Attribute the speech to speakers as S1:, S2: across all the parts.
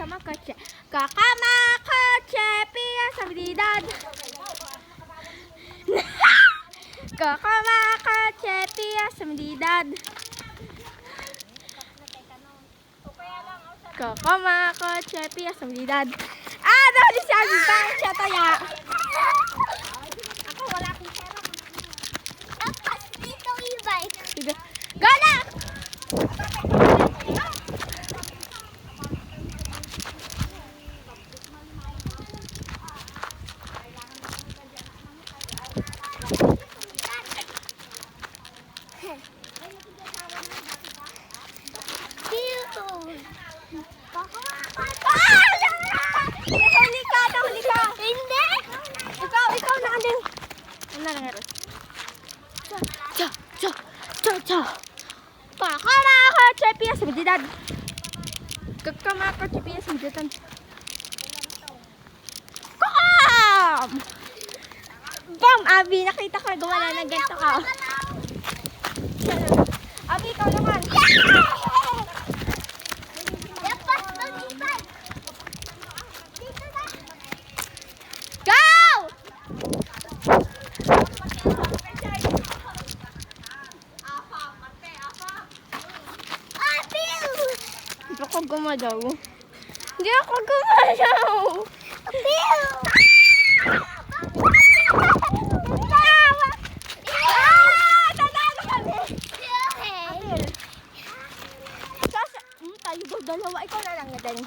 S1: Kakamakoche. Kakamakoche, pia sa habilidad. Kakamakoche, pia sa habilidad. Kakamakoche, pia sa habilidad. Ah, dahil siya, bakit siya taya?
S2: Ako wala akong pera. Tapos dito e-bike.
S1: Sige. Go na! Nahuli ka! Nahuli ka!
S2: Hindi!
S1: Ikaw na andin. Ano na nga, Ros? Cha. Kakamakoche, pia sa habilidad. Kakamakoche, pia sa habilidad. Kakam! Bam! Abi, nakita ko gumana ng ganito ka. Abi, ikaw naman.
S2: Dapat mag-e-bike. Dito na.
S1: Go!
S2: Apil!
S1: Hindi ako gumadaw. Hindi ako gumadaw.
S2: Apil!
S1: Tatalo kami. Tayo daw dalawa. Ikaw na lang na din.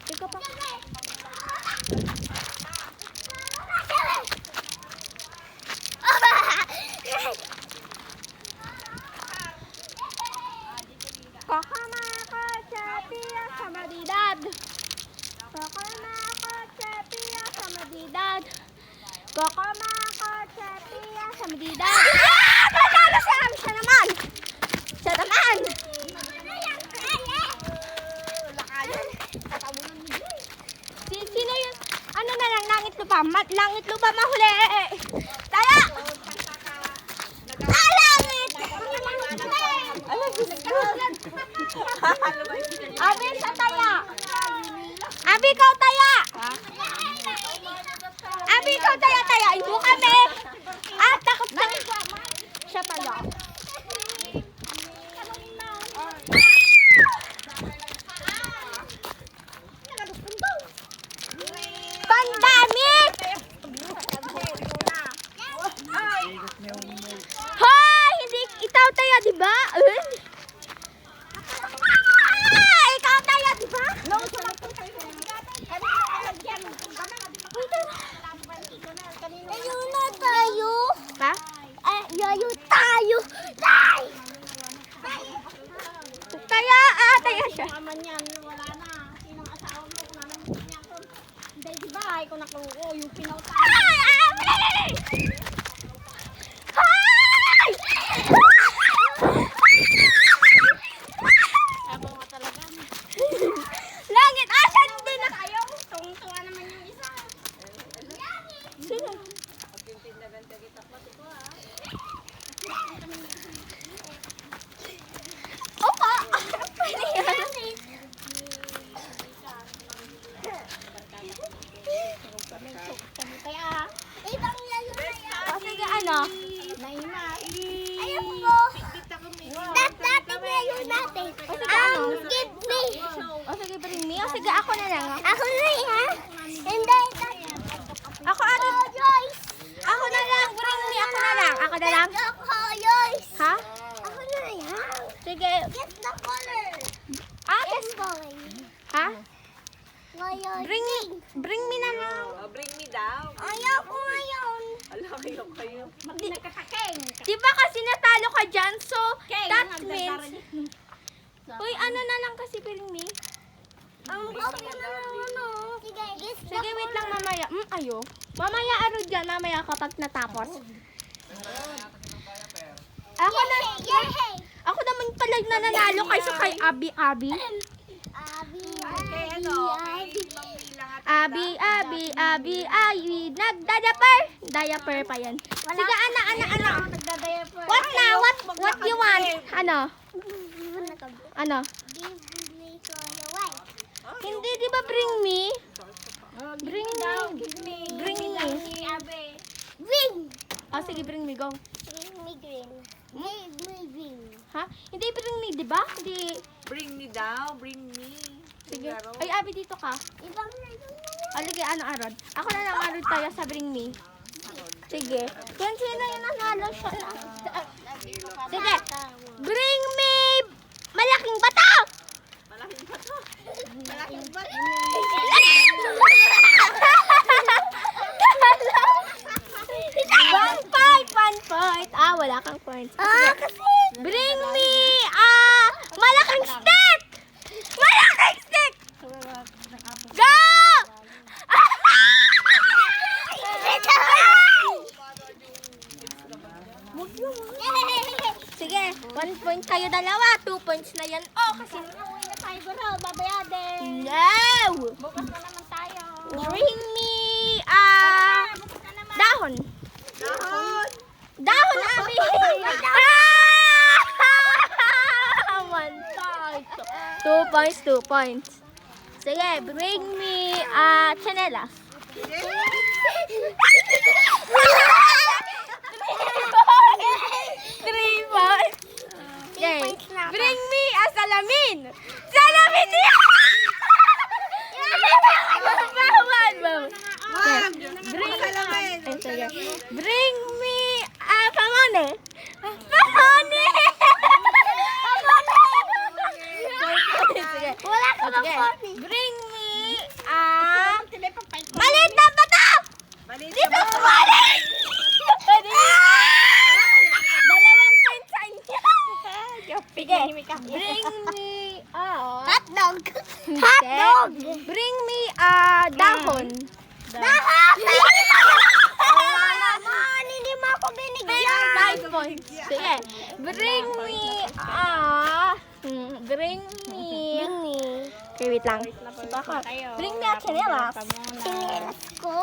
S1: Ikaw pa. Kakamakoche, pia sa habilidad. Kakamakoche, pia sa habilidad. Kakamakoche, pia sa habilidad. Ah! Tatalo siya! Siya naman! Siya naman! Sino yun? Ano na lang? Langit lupa? Langit lupa mahuli! Taya! Ah, langit! Ano gusto? Abi, sa taya! Abi, ikaw taya! Abi, ikaw taya! Ibo kami! Ah, takot na! Siya taya. Pandamit! Hoy! Hindi ikaw taya, di ba? Ikaw taya, di ba?
S2: Ayun na tayo.
S1: Ha?
S2: Ayaw tayo.
S1: Taya, taya siya.
S2: Naman yan, wala na. Sinong asawa mo? Kung naman niya ko. Hindi, di ba? Ikaw nakuha. Yung pinauta.
S1: Ay! Abi! Hoy!
S2: Ako nga talaga.
S1: Langit! Asan din na?
S2: Ayaw. Tungtunga naman yung isa.
S1: Sino? Opa! Pwede yan.
S2: Kaya, ibang lalo na yan.
S1: O sige, ano?
S2: Naima. Ayaw po. Natin ngayon natin. Give me.
S1: O sige, bring me. O sige, ako na lang.
S2: Ako na yan. Hindi.
S1: Ako, ano?
S2: Joyce.
S1: Ako na lang. Bring me. Ako na lang. Ako na lang.
S2: Ako, Joyce.
S1: Ha?
S2: Ako na yan.
S1: Sige.
S2: Get the color.
S1: Yes.
S2: Boy.
S1: Ha?
S2: Ngayon.
S1: Bring me na lang.
S3: Bring me down.
S2: Ayaw ko ngayon.
S3: Ala, kayo.
S2: Nagkakakeng.
S1: Di ba kasi natalo ka dyan? So,
S2: Keng,
S1: that
S2: nagdadara
S1: means... Uy, ano na lang kasi bring me?
S2: Ang gusto na lang ano. Sige, get the
S1: Sige, wait lang mamaya. Ayo. Mamaya ano dyan, mamaya kapag natapos. Ako na,
S2: Yay!
S1: ako naman pala nananalo kaysa kay Abi.
S2: Abi.
S3: Okay, ano?
S1: Abi, nagda-diaper. Diaper pa yan. Sige, ana.
S2: Nagdadiaper.
S1: What na? What you want? Ano?
S2: Give
S1: Ano?
S2: me color.
S1: Sige, bring me, go.
S2: Bring me green. Give me green.
S1: Ha? Hindi bring me, di ba? Hindi.
S3: Bring me daw, bring me.
S1: Sige.
S3: Laro.
S1: Ay, Abi, dito ka.
S2: Ibang
S1: Alagay, ano, Arod? Ako na lang, Arod, tayo sa bring me. Sige. Yan, sino yung nanalo siya? Sige. Bring me malaking bato!
S3: Malaking pa to. Malaking ba?
S1: One point. Ah, wala kang point.
S2: kasi.
S1: Bring me, malaking stick! Malaking stick! Go! Sige, 1 point kayo dalawa. 2 points na yan. Oh, kasi
S2: Uwi na tayo, bro. Babayade.
S1: no!
S2: Bukas na naman tayo.
S1: Bring me,
S2: Bukas na naman.
S1: dahon.
S3: Dahon!
S1: Dahon, Abi! One point. 2 points, 2 points. Sige, bring me, chanelas. Three points. Okay.
S2: points na.
S1: Bring me a salamin. Salamin niya! Bawal, bawal.
S3: Wag!
S1: Bring,
S3: Salamin!
S1: ay, sige. Bring me a pangone. Pangone! Sige.
S2: Wala ka bang
S1: Sige.
S2: phone eh.
S1: Bring me a
S2: Maliit
S1: maliit na bata!
S3: Maliit
S1: Dito
S3: na ba?
S1: sumali! Dalawang points sa inyo. Sige. Bring me
S2: hotdog.
S1: Hotdog! Bring me dahon.
S2: Dahon! Naman, hindi mo ako binigyan.
S1: 5 points. Sige. Bring me bring me okay, wait lang. Baka. Bring me a chanelas.
S2: Sinilas ko. 6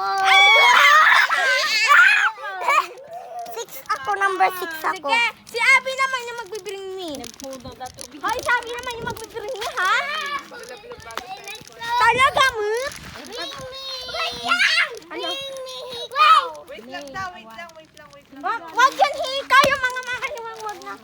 S2: ako, number 6 ako.
S1: Sige. Si Abby naman yung magbibring me. Hoy, si Abby naman yung magbibring me, ha? Talaga mo?
S2: Bring me.
S1: Ano?
S2: Bring me hikaw.
S3: Wait lang daw, wait lang, wait lang, wait lang.
S1: Wag yan hika yung mga makaliwang wag na.